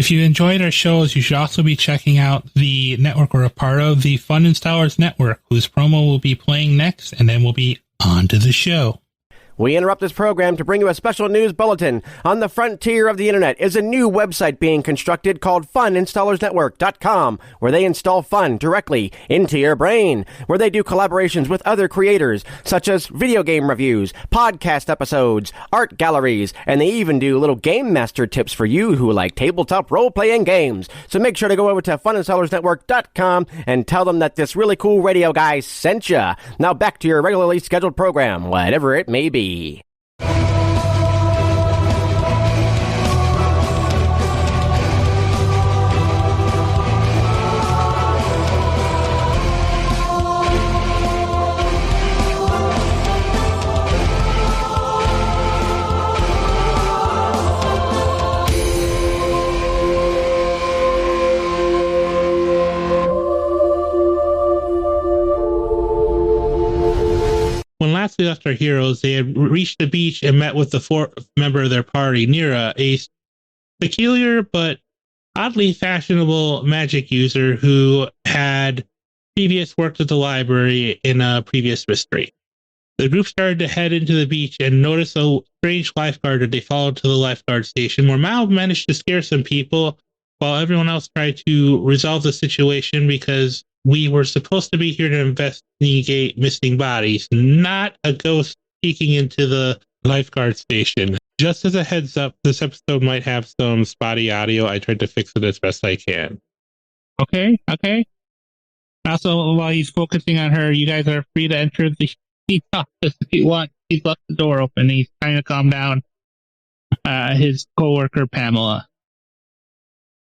If you enjoyed our shows, you should also be checking out the network we're a part of, the Fun Installers Network, whose promo will be playing next, and then we'll be on to the show. We interrupt this program to bring you a special news bulletin. On the frontier of the internet is a new website being constructed called FuninstallersNetwork.com, where they install fun directly into your brain, where they do collaborations with other creators, such as video game reviews, podcast episodes, art galleries, and they even do little game master tips for you who like tabletop role-playing games. So make sure to go over to FuninstallersNetwork.com and tell them that this really cool radio guy sent ya. Now back to your regularly scheduled program, whatever it may be. When last we left our heroes, they had reached the beach and met with the fourth member of their party, Neira, a peculiar but oddly fashionable magic user who had previous worked at the library in a previous mystery. The group started to head into the beach and noticed a strange lifeguard that they followed to the lifeguard station, where Mal managed to scare some people while everyone else tried to resolve the situation because we were supposed to be here to investigate missing bodies, not a ghost peeking into the lifeguard station. Just as a heads up, this episode might have some spotty audio. I tried to fix it as best I can. Okay. Also, while he's focusing on her, you guys are free to enter the office if you want. He's left the door open. He's trying to calm down his coworker, Pamela.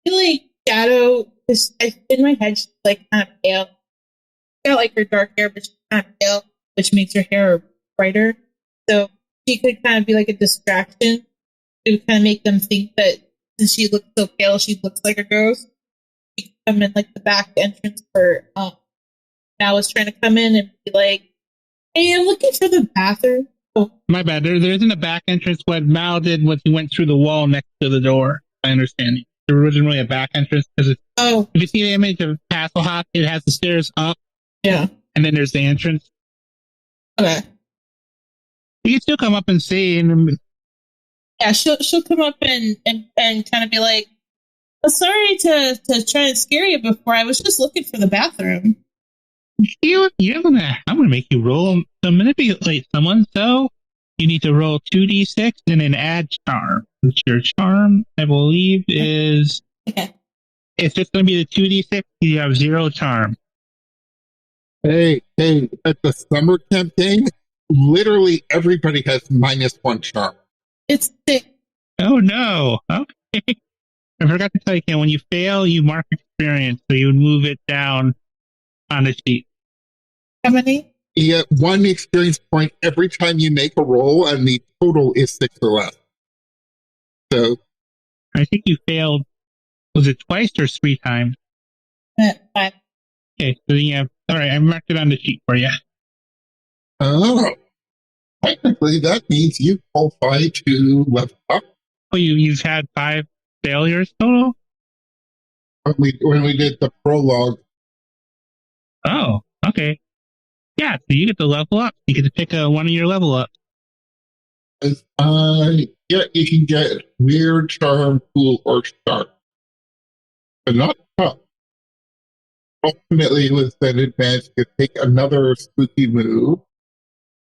Really, Shadow is in my head. She's like kind of pale. She's got like her dark hair, but she's kind of pale, which makes her hair brighter. So she could kind of be like a distraction. It would kind of make them think that since she looks so pale, she looks like a ghost. She could come in like the back entrance where Mal was trying to come in and be like, "Hey, I'm looking for the bathroom." Oh, my bad. There isn't a back entrance. What Mal did was he went through the wall next to the door. I understand. There wasn't really a back entrance because if you see the image of Hasselhoff, it has the stairs up. Yeah. And then there's the entrance. Okay. You can still come up and see. And yeah, she'll come up and kind of be like, "Oh, sorry to try and scare you before. I was just looking for the bathroom." I'm gonna make you roll to manipulate someone. So you need to roll 2d6 and an add charm. Which your charm, I believe, is. Okay. It's just going to be the 2d6. You have 0 charm. Hey, at the summer campaign, literally everybody has -1 charm. It's 6. Oh, no. Okay. I forgot to tell you, Ken, when you fail, you mark experience. So you would move it down on the sheet. How many? You get 1 experience point every time you make a roll, and the total is 6 or less. So, I think you failed. Was it twice or 3 times? 5. Okay, so then you have. All right, I marked it on the sheet for you. oh, technically that means you qualify to level up. Oh, you've had 5 failures total? When we did the prologue. Oh, okay. Yeah, so you get to level up. You get to pick one of your level ups. Yeah, you can get weird, charm, cool, or sharp. But not tough. Ultimately, with that advantage, you can take another spooky move,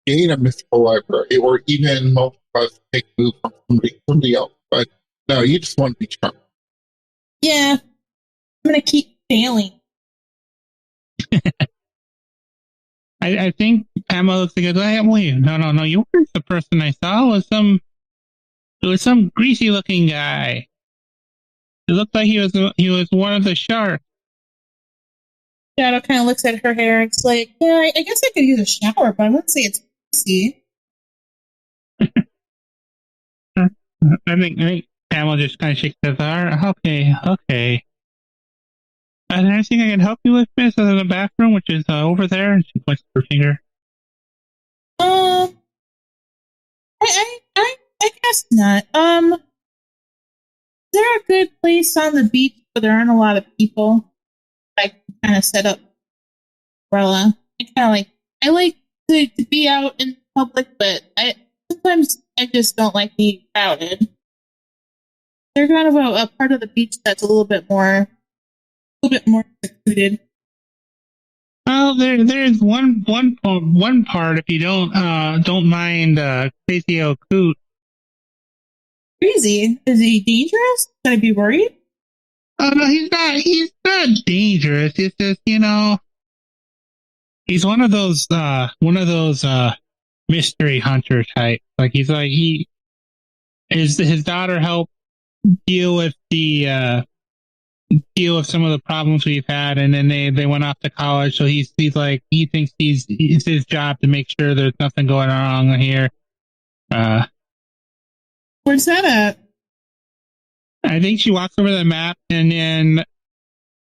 gain a mystical library, or even multiply take a move from somebody else. But no, you just want to be charmed. Yeah. I'm going to keep failing. I think Pamela looks like no, you weren't the person I saw. It was some greasy looking guy. It looked like he was one of the sharks. Shadow kind of looks at her hair. It's like, yeah, I guess I could use a shower, but I wouldn't say it's greasy. I think Pamela just kind of shakes her head. Okay. Is there anything I can help you with, miss, other than the bathroom, which is over there? And she points her finger. I guess not. there a good place on the beach where there aren't a lot of people? I can kind of set up umbrella. I like to be out in public, but sometimes I just don't like being crowded. They're kind of a part of the beach that's a little bit more secluded. Well, there's one part if you don't mind Crazy old Coot. Crazy? Is he dangerous? Should I be worried? Oh no, he's not dangerous. It's just, he's one of those mystery hunter type. His daughter helped deal with some of the problems we've had, and then they went off to college. So he thinks it's his job to make sure there's nothing going wrong here. Where's that at? I think she walks over the map, and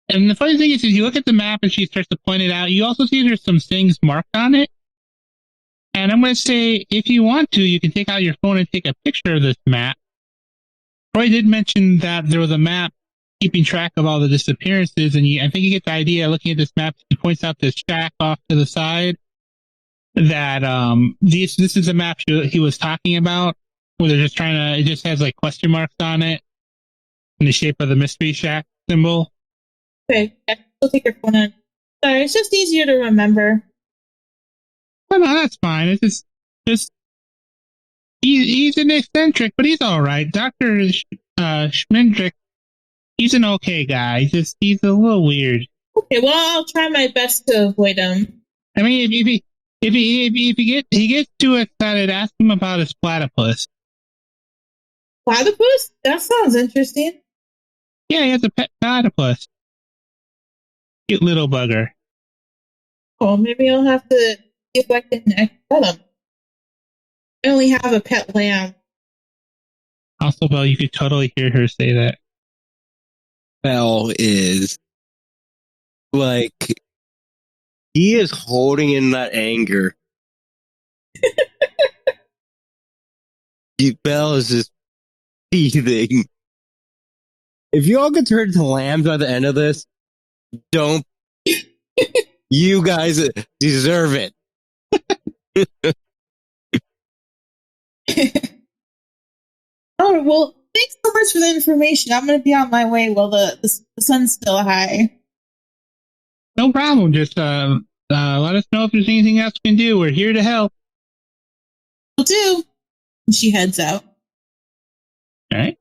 the funny thing is you look at the map and she starts to point it out. You also see there's some things marked on it. And I'm going to say, if you want to, you can take out your phone and take a picture of this map. Roy did mention that there was a map keeping track of all the disappearances, and I think you get the idea looking at this map. He points out this shack off to the side that this is a map he was talking about, where they're just it just has like question marks on it in the shape of the mystery shack symbol. Okay, we'll take your phone in. Sorry, it's just easier to remember. Oh, no, that's fine. It's just he's an eccentric, but he's all right. Dr. Schmendrick, he's an okay guy. He's a little weird. Okay, well, I'll try my best to avoid him. I mean, if he gets too excited, ask him about his platypus. Platypus? That sounds interesting. Yeah, he has a pet platypus. Cute little bugger. Oh, maybe I'll have to see if I can pet him. I only have a pet lamb. Also, Belle, you could totally hear her say that. Belle is he is holding in that anger. Belle is just seething. If you all get turned to lambs by the end of this, don't. You guys deserve it. Oh, well, thanks so much for the information. I'm going to be on my way while the sun's still high. No problem. Just let us know if there's anything else we can do. We're here to help. Will do. And she heads out. All right.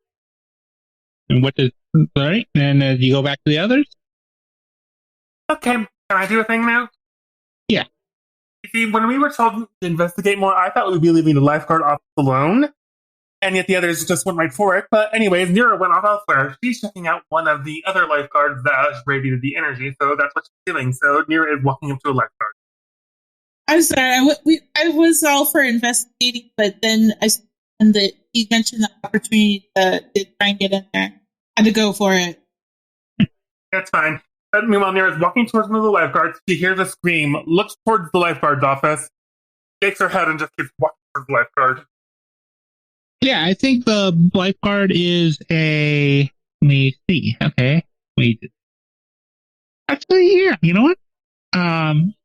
And all right. And you go back to the others? Okay. Can I do a thing now? Yeah. You see, when we were told to investigate more, I thought we would be leaving the lifeguard office alone. And yet the others just went right for it. But anyways, Neira went off elsewhere. She's checking out one of the other lifeguards that radiated the energy. So that's what she's doing. So Neira is walking up to a lifeguard. I'm sorry. I was all for investigating, but then he mentioned the opportunity to try and get in there. I had to go for it. That's fine. But meanwhile, Neira is walking towards one of the lifeguards. She hears a scream, looks towards the lifeguard's office, shakes her head, and just keeps walking towards the lifeguard. Yeah, I think the lifeguard is let me see. Okay. Wait. Actually, yeah, you know what?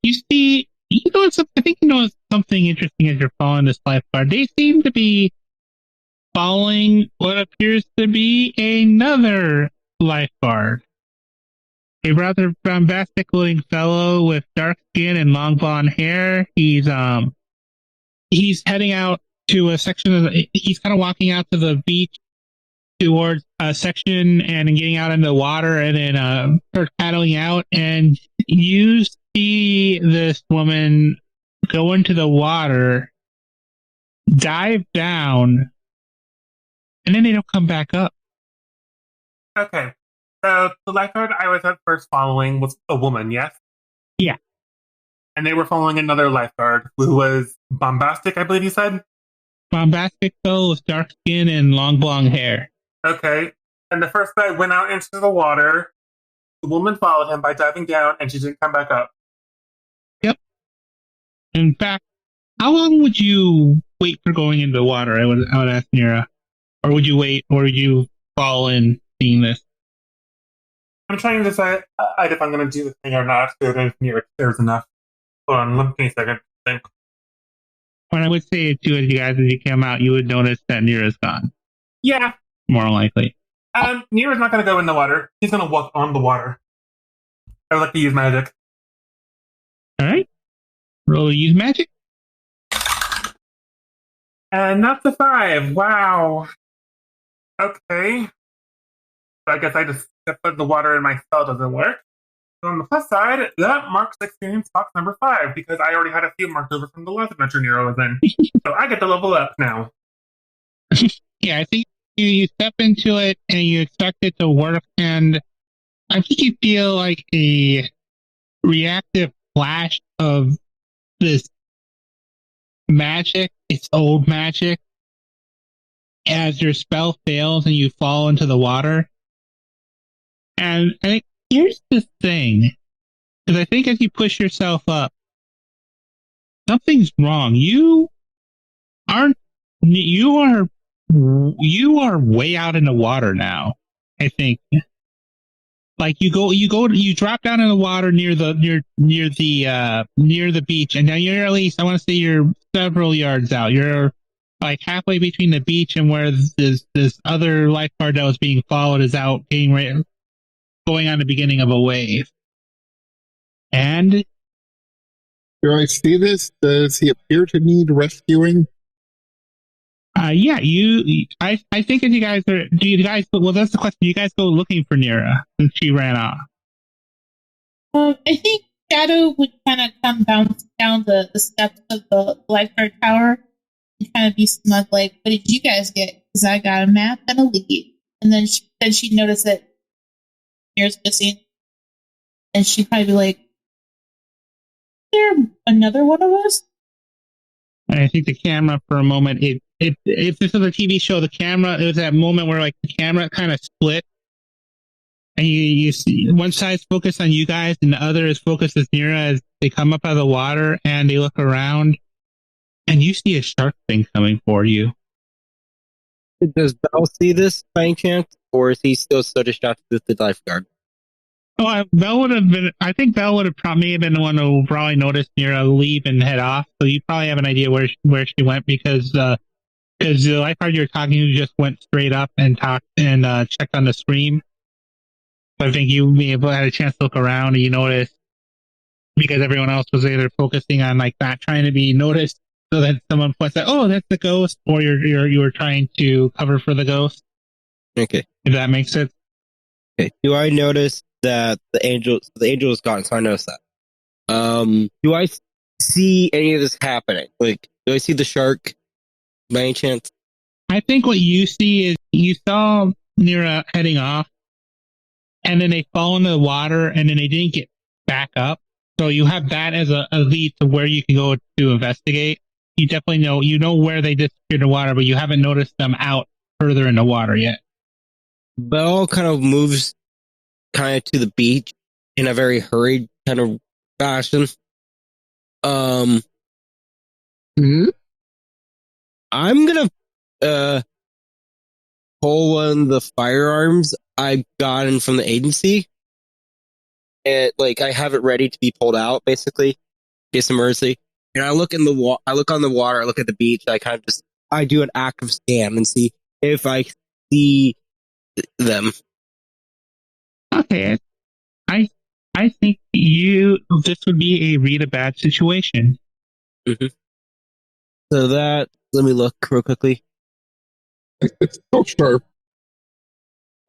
You see, I think you know something interesting as you're following this lifeguard. They seem to be following what appears to be another lifeguard. A rather bombastic looking fellow with dark skin and long blonde hair. He's heading out to a section he's kind of walking out to the beach towards a section and getting out into the water, and then start paddling out, and you see this woman go into the water, dive down, and then they don't come back up. Okay. So the lifeguard I was at first following was a woman, yes? Yeah. And they were following another lifeguard who was bombastic, I believe you said? Bombastic fellow with dark skin and long blonde hair. Okay. And the first guy went out into the water. The woman followed him by diving down, and she didn't come back up. Yep. In fact, how long would you wait for going into the water? I would ask Neira. Or would you wait, or would you fall in seeing this. I'm trying to decide if I'm going to do the thing or not. So if there's enough. Hold on, let me a second. Think. What I would say to you guys, as you came out, you would notice that Neira's gone. Yeah. More likely. Neira's not going to go in the water. He's going to walk on the water. I would like to use magic. All right. Roll use magic. And that's a 5. Wow. Okay. So I guess I just put the water in my spell doesn't work. So on the plus side, that marks experience box number 5 because I already had a few marked over from the last adventure Neira was in. So I get to level up now. Yeah, I think you step into it and you expect it to work, and I think you feel like a reactive flash of this magic. It's old magic. As your spell fails and you fall into the water. And I think here's the thing, because I think as you push yourself up, something's wrong. You are way out in the water now. I think, like you drop down in the water near the beach, and now you're at least, I want to say you're several yards out. You're like halfway between the beach and where this other lifeguard that was being followed is out going on the beginning of a wave. And do I see this? Does he appear to need rescuing? Yeah, I think if you guys are, well, that's the question. Do you guys go looking for Neira since she ran off? I think Shadow would kind of come down the steps of the lifeguard tower and kind of be smug, like, what did you guys get? Because I got a map and a lead. And then she'd notice that Neira's missing. And she'd probably be like, is there another one of us? And I think the camera for a moment, if this was a TV show, the camera, it was that moment where like the camera kind of split. And you see one side's focused on you guys and the other is focused as Neira as they come up out of the water and they look around and you see a shark thing coming for you. Does Bell see this by any chance, or is he still so distracted with the lifeguard? Oh, Bell would have been. I think Bell would have probably been the one who probably noticed Neira leave and head off. So you probably have an idea where she went because the lifeguard you're talking to just went straight up and talked and checked on the screen. So I think you may have had a chance to look around and you noticed because everyone else was either focusing on like not trying to be noticed, so that someone points out, "Oh, that's the ghost," or you were trying to cover for the ghost. Okay, if that makes sense. Okay. Do I notice that the angel is gone? So I noticed that. Do I see any of this happening? Like, do I see the shark by any chance? I think what you see is you saw Neira heading off, and then they fall into the water, and then they didn't get back up. So you have that as a lead to where you can go to investigate. You definitely know where they disappeared in the water, but you haven't noticed them out further in the water yet. Belle kind of moves kind of to the beach in a very hurried kind of fashion. I'm gonna pull one of the firearms I got in from the agency, and like I have it ready to be pulled out, basically, in case of emergency. And I look I look on the water, I look at the beach, I do an active scan and see if I see them. Okay, I think this would be a read a bad situation. Mm-hmm. So that, let me look real quickly. It's so sharp.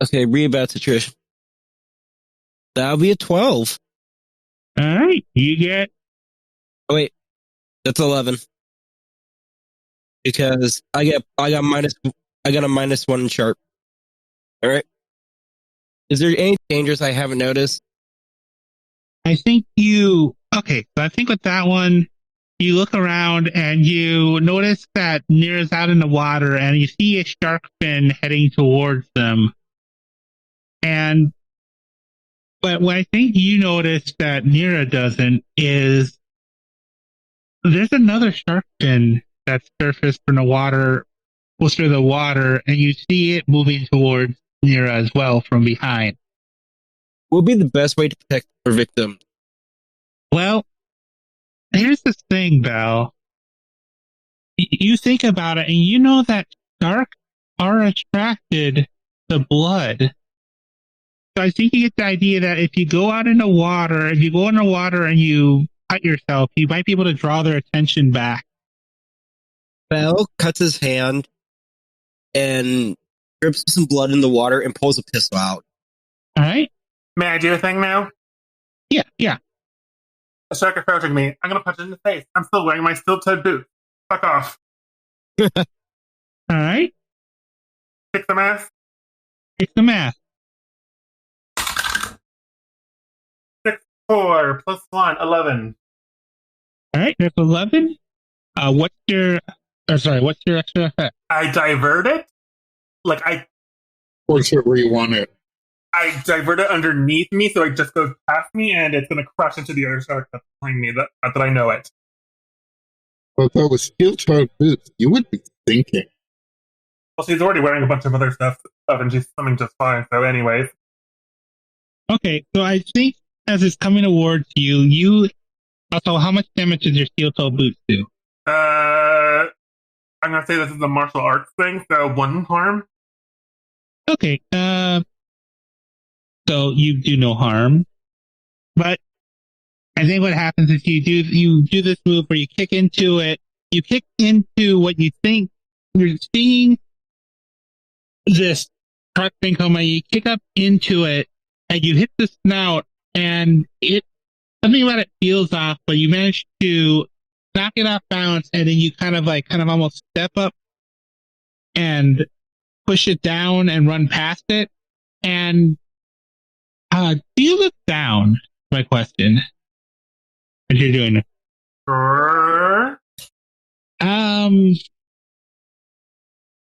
Okay, read a bad situation. That'll be a 12. All right, you get. Oh wait, that's 11. Because I got a -1 in sharp. All right. Is there any dangers I haven't noticed? I think okay, so I think with that one, you look around and you notice that Neira's out in the water and you see a shark fin heading towards them. But what I think you notice that Neira doesn't is there's another shark fin that's surfaced from the water, closer to the water, and you see it moving towards Neira as well from behind. What would be the best way to protect our victim? Well, here's the thing, Belle. You think about it, and you know that sharks are attracted to blood. So I think you get the idea that if you go out in the water, if you go in the water and you cut yourself, you might be able to draw their attention back. Bell cuts his hand and drips some blood in the water and pulls a pistol out. All right? May I do a thing now? Yeah. A shark approaching me. I'm gonna punch it in the face. I'm still wearing my steel-toed boots. Fuck off. All right? Kick some ass. It's the math. 6, 4, plus 1, 11. All right, there's 11. What's your extra effect? I divert it. Force it where you want it. I divert it underneath me, so it just goes past me, and it's going to crash into the other shark that's behind me. That I know it. But if it was steel-toed boots, you would be thinking. Well, she's already wearing a bunch of other stuff, and she's swimming just fine. So, anyways, Okay, so I think as it's coming towards you also, how much damage does your steel-toe boots do? I'm going to say this is a martial arts thing, so 1 harm. Okay, so you do no harm, but I think what happens is you do this move where you kick into it. You kick into what you think you're seeing this truck thing coming. You kick up into it, and you hit the snout, and something about it feels off, but you manage to knock it off balance, and then you kind of almost step up and push it down and run past it. And do you look down? My question. What you're doing?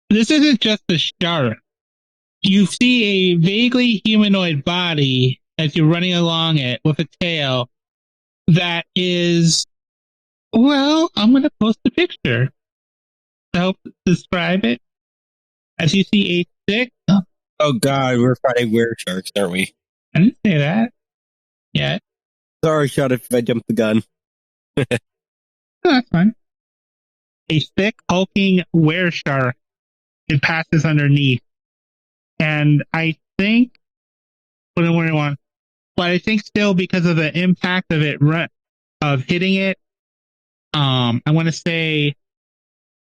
This isn't just a shark. You see a vaguely humanoid body as you're running along it with a tail that is, well, I'm going to post a picture to help describe it. As you see a stick. Oh God, we're fighting were-sharks, aren't we? I didn't say that yet. Sorry, shot if I jumped the gun. No, that's fine. A thick, hulking were-shark. It passes underneath. And I think, but I think still because of the impact of it, of hitting it, I want to say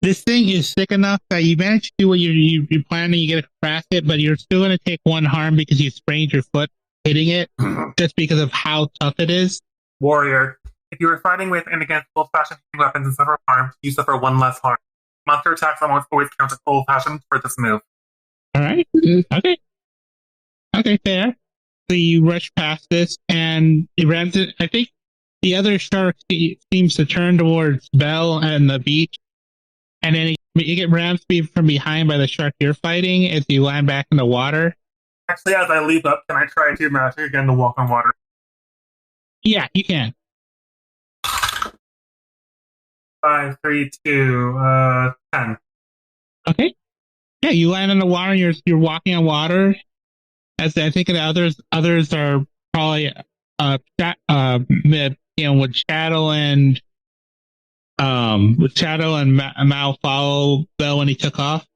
this thing is thick enough that you manage to do what you're planning, you get across it, but you're still going to take 1 harm because you sprained your foot hitting it, just because of how tough it is. Warrior, if you are fighting with and against old-fashioned weapons and suffer harm, you suffer 1 less harm. Monster attacks almost always count as old-fashioned for this move. All right. Okay, fair. So you rush past this, and it rams it. I think the other shark seems to turn towards Belle and the beach, and then you get rammed from behind by the shark you're fighting as you land back in the water. Actually, as I leap up, can I try to master again to walk on water? Yeah, you can. 5, 3, 2, 10. Okay. Yeah, you land on the water. And you're walking on water. As I think the others are probably with Shadow and Mal follow Bell when he took off.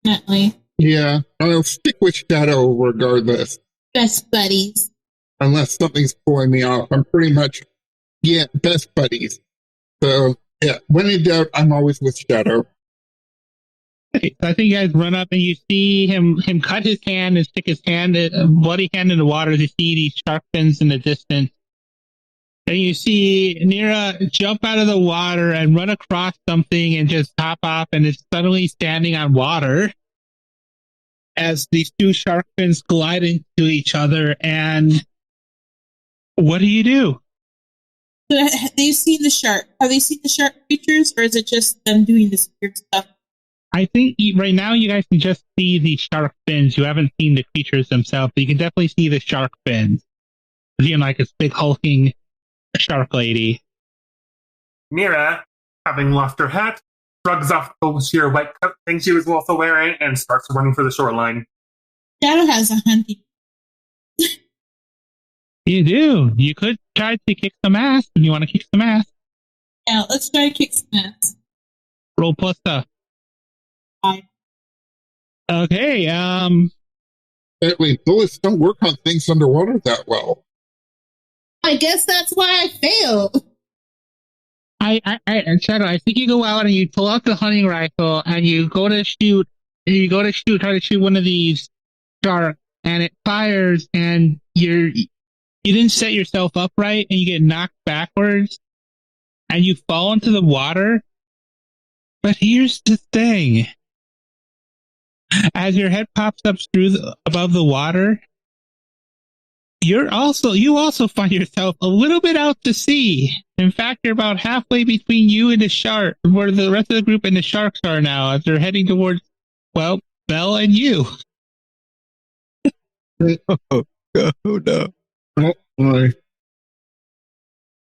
Definitely. Yeah, I'll stick with Shadow regardless. Best buddies. Unless something's pulling me off. I'm pretty much, best buddies. So, yeah, when in doubt, I'm always with Shadow. Okay, so I think you guys run up and you see him cut his hand and stick his bloody hand in the water. You see these shark fins in the distance. And you see Neira jump out of the water and run across something and just hop off, and is suddenly standing on water as these 2 shark fins glide into each other. And what do? Have they seen the shark? Have they seen the shark creatures, or is it just them doing this weird stuff? I think right now you guys can just see the shark fins. You haven't seen the creatures themselves, but you can definitely see the shark fins. Seeing like this big hulking shark lady. Neira, having lost her hat, shrugs off the sheer white coat thing she was also wearing and starts running for the shoreline. Shadow has a hunting. You do. You could try to kick some ass if you want to kick some ass. Yeah, let's try to kick some ass. Roll plus stuff. 5. Okay, Wait, bullets don't work on things underwater that well. I guess that's why I failed. Shadow, I think you go out and you pull out the hunting rifle and you go to shoot, try to shoot one of these sharks, and it fires, and you didn't set yourself up right, and you get knocked backwards, and you fall into the water. But here's the thing. As your head pops up above the water, you also find yourself a little bit out to sea. In fact, you're about halfway between you and the shark, where the rest of the group and the sharks are now, as they're heading towards, well, Belle and you. Oh no. Oh, boy.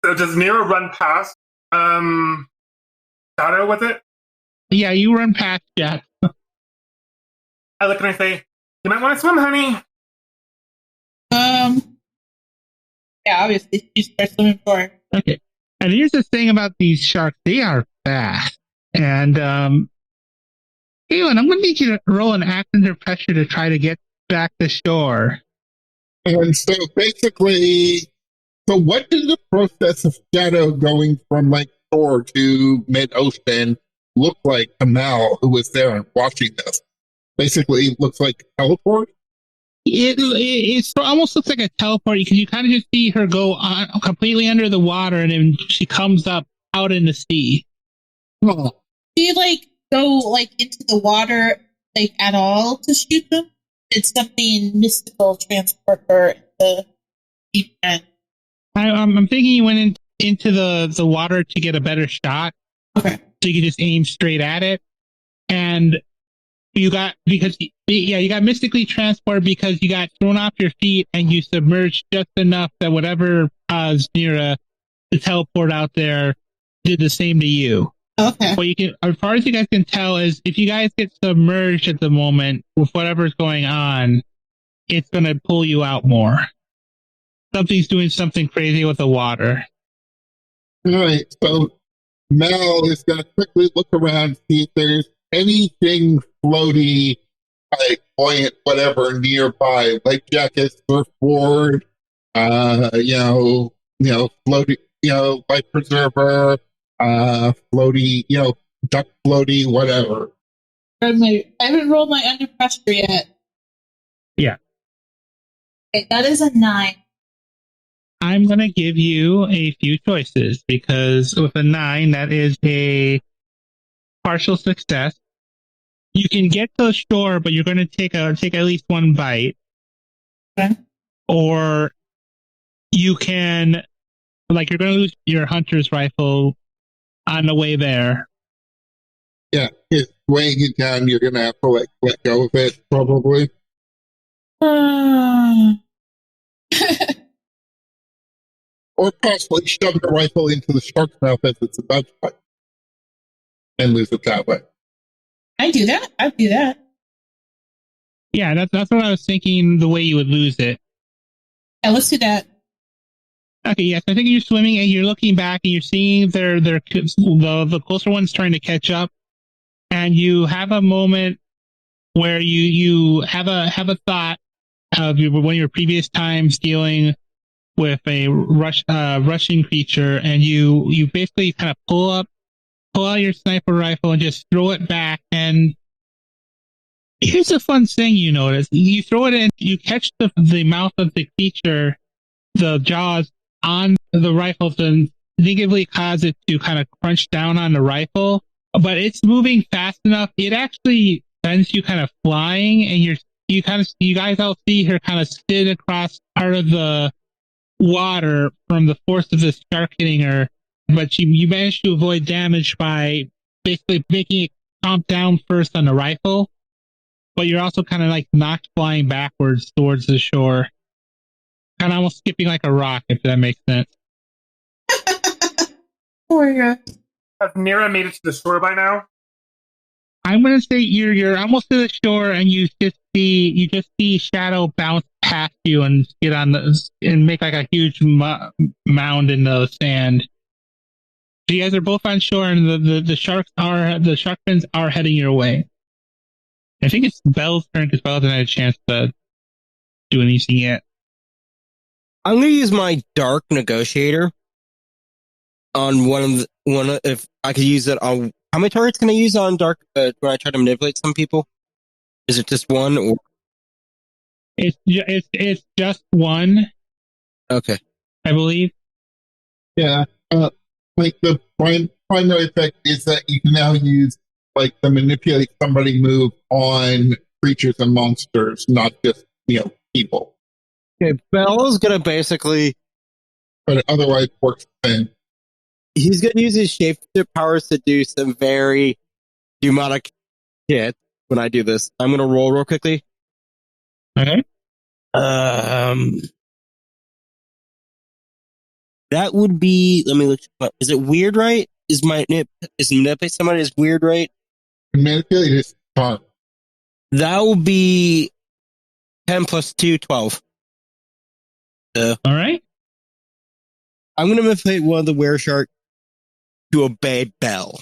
So does Neira run past Shadow with it? Yeah, you run past Jack. I look and I say, you might want to swim, honey. Yeah, obviously she starts swimming for her. Okay. And here's the thing about these sharks. They are fast. And, Caitlin, I'm going to need you to roll an act under pressure to try to get back to shore. And so basically, what did the process of Shadow going from like shore to mid-ocean look like to Mal, who was there and watching this? Basically, it looks like a teleport. It almost looks like a teleport, because you kind of just see her go on completely under the water, and then she comes up out in the sea. Oh. Do you go into the water at all to shoot them? Did something mystical transport her into the deep end? I'm thinking you went into the water to get a better shot. Okay. So you can just aim straight at it. And you got mystically transported because you got thrown off your feet and you submerged just enough that whatever caused Neira to teleport out there did the same to you. Okay. What you can, as far as you guys can tell, is if you guys get submerged at the moment with whatever's going on, it's going to pull you out more. Something's doing something crazy with the water. All right, so Mel is going to quickly look around, see if there's anything floaty, like buoyant, whatever, nearby, like jacket, surfboard, floaty, life preserver, floaty, duck floaty, whatever. I haven't rolled my under pressure yet. Yeah. Okay, that is a 9. I'm going to give you a few choices, because with a 9, that is a partial success. You can get to the shore, but you're going to take at least one bite. Okay. Or you can, you're going to lose your hunter's rifle on the way there. Yeah, it's weighing it down. You're going to have to let go of it, probably. Or possibly shove the rifle into the shark's mouth as it's about to fight and lose it that way. I'd do that. Yeah, that's what I was thinking, the way you would lose it. Yeah, let's do that. Okay, yes, I think you're swimming and you're looking back and you're seeing the closer ones trying to catch up, and you have a moment where you have a thought of one of your previous times dealing with a rushing creature, and you basically kind of pull out your sniper rifle and just throw it back. And here's a fun thing you notice: you throw it in, you catch the mouth of the creature, the jaws on the rifle, to negatively cause it to kind of crunch down on the rifle, but it's moving fast enough. It actually sends you kind of flying, and you guys all see her kind of sit across part of the water from the force of the shark hitting her, but you managed to avoid damage by basically making it comp down first on the rifle, but you're also kind of knocked flying backwards towards the shore, kind of almost skipping like a rock, if that makes sense. Oh my god. Has Neira made it to the shore by now? I'm going to say you're almost to the shore, and you just just see Shadow bounce past you and get on and make like a huge mound in the sand. So you guys are both on shore, and the shark fins are heading your way. I think it's Belle's turn because Belle hasn't had a chance to do anything yet. I'm going to use my Dark Negotiator on if I could use it on. How many targets can I use on Dark when I try to manipulate some people? Is it just one? Or It's just one. Okay, I believe. Yeah. Like the primary effect is that you can now use like the manipulate somebody move on creatures and monsters, not just people. okay. Belle's going to basically. But it otherwise works the same. He's going to use his shapeshifter powers to do some very demonic shit when I do this. I'm going to roll real quickly. Okay. That would be. Let me look. Is it weird? Right? Is manipulate somebody is weird? Right? Manipulate is fun. That will be 10 plus 2, 12. All right. I'm going to manipulate one of the wereshark to obey Belle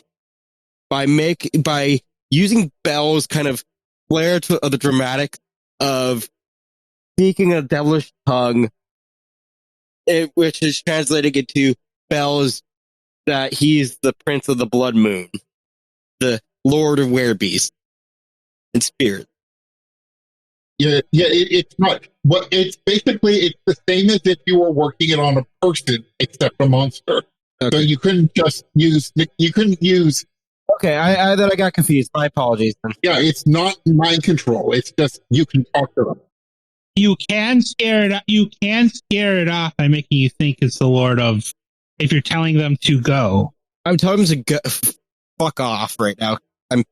by using Belle's kind of flair to the dramatic of speaking a devilish tongue, which is translating into Belle's that he's the prince of the blood moon, the lord of werebeasts and spirit. Yeah, it's not. It's basically the same as if you were working it on a person, except a monster. Okay. So you couldn't just use. You couldn't use. Okay, I then I got confused. My apologies. Yeah, it's not mind control. It's just you can talk to them. You can scare it. You can scare it off by making you think it's the Lord of. If you're telling them to go, I'm telling them to go. Fuck off right now. And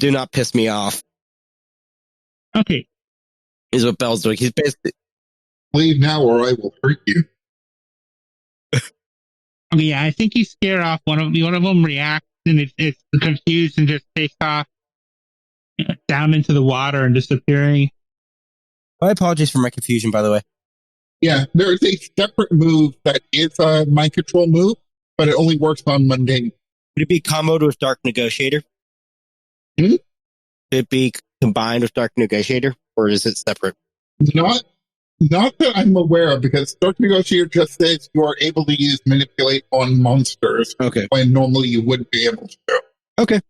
do not piss me off. Okay. Is what Belle's doing. He's basically leave now, or I will hurt you. Yeah, I think you scare off one of them. Reacts and it's confused and just takes off down into the water and disappearing. My apologies for my confusion, by the way. Yeah, there is a separate move that is a mind control move, but it only works on mundane. Would it be comboed with Dark Negotiator? Hmm? Could it be combined with Dark Negotiator, or is it separate? Not that I'm aware of, because Dark Negotiator just says you are able to use manipulate on monsters. Okay. When normally you wouldn't be able to. Okay.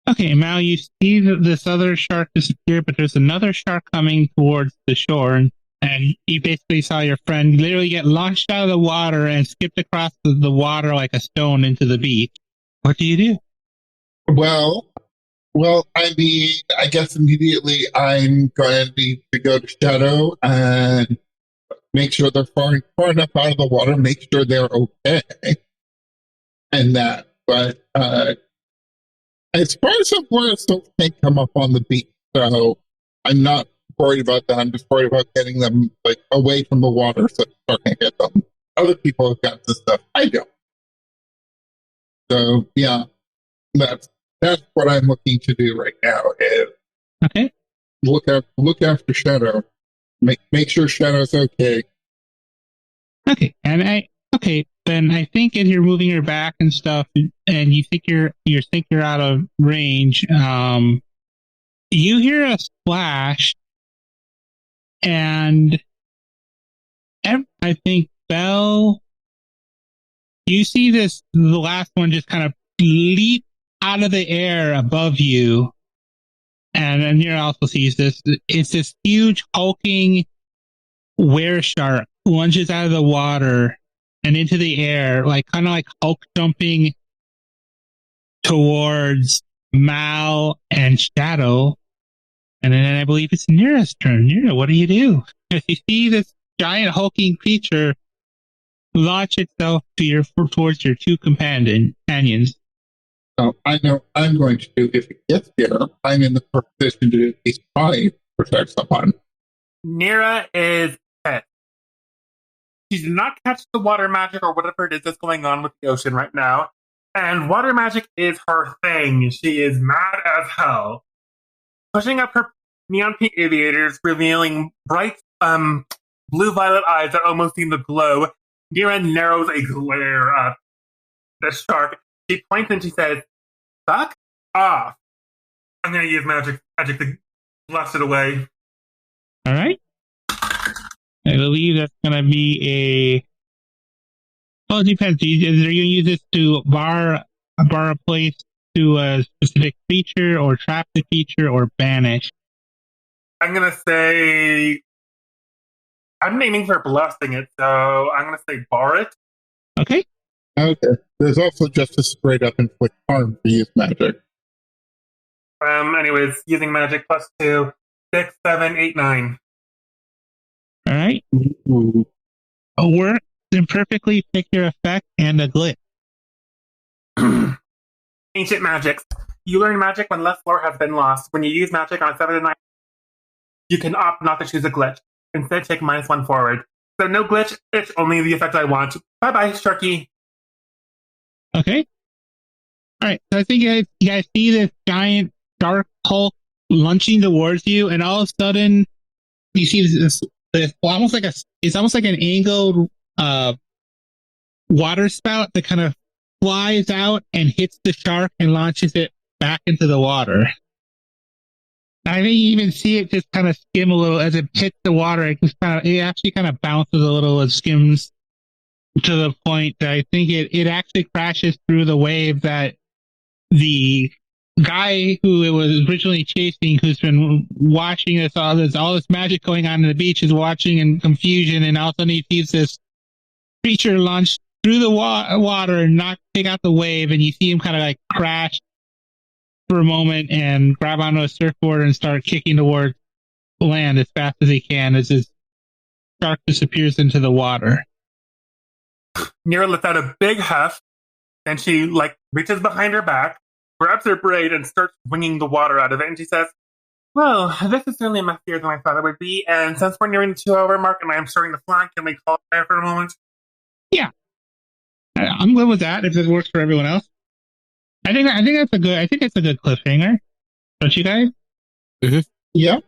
Okay, Mal, you see this other shark disappear, but there's another shark coming towards the shore, and you basically saw your friend literally get launched out of the water and skipped across the water like a stone into the beach. What do you do? Well, I mean, I guess immediately I'm going to need to go to Shadow and make sure they're far enough out of the water, make sure they're okay, and that. But as far as I'm aware, still can't come up on the beach, so I'm not worried about that. I'm just worried about getting them like away from the water so I can't get them. Other people have got this stuff. I don't. So yeah, that's what I'm looking to do right now. Is okay. Look after Shadow. Make sure Shadow's okay. Okay, then I think as you're moving her back and stuff, and you think you're out of range, you hear a splash, and I think Belle, you see the last one just kind of leap out of the air above you, and Neira also sees this. It's this huge hulking wereshark lunges out of the water and into the air, kind of like Hulk jumping towards Mal and Shadow. And then I believe it's Neira's turn. Neira, what do? You see this giant hulking creature launch itself towards your two companions. So I know I'm going to do, if it gets there, I'm in the position to at least try to protect someone. Neira is pet. She did not catch the water magic or whatever it is that's going on with the ocean right now. And water magic is her thing. She is mad as hell. Pushing up her neon pink aviators revealing bright blue-violet eyes that almost seem to glow. Neira narrows a glare at the shark. She points and she says, "Fuck off." I'm going to use magic to blast it away. All right. I believe that's going to be a... Well, it depends. Are you going to use this to bar a place to a specific feature, or trap the feature, or banish? I'm going to say... I'm aiming for blasting it, so I'm going to say bar it. Okay. Okay. There's also just a straight up inflict harm to use magic. Anyways, using magic +2, 6, 7, 8, 9. All right. Ooh. A work then perfectly pick your effect and a glitch. Ancient magics. You learn magic when less lore has been lost. When you use magic on a 7 to 9, you can opt not to choose a glitch. Instead, take -1 forward. So no glitch, it's only the effect I want. Bye-bye, Sharky. Okay. All right. So I think you guys see this giant shark hulk launching towards you, and all of a sudden you see this almost like an angled water spout that kind of flies out and hits the shark and launches it back into the water. I think you even see it just kind of skim a little as it hits the water. It actually kind of bounces a little and skims to the point that I think it actually crashes through the wave that the guy who it was originally chasing, who's been watching all this magic going on in the beach, is watching in confusion, and all of a sudden he sees this creature launch through the water and take out the wave, and you see him kind of like crash for a moment and grab onto a surfboard and start kicking towards land as fast as he can as his shark disappears into the water. Neira lets out a big huff, and she reaches behind her back, grabs her braid, and starts wringing the water out of it. And she says, "Well, this is certainly messier than I thought it would be. And since we're nearing the 2-hour mark and I'm starting to flank, can we call it there for a moment?" Yeah, I'm good with that if it works for everyone else. I think it's a good cliffhanger. Don't you guys? Yeah.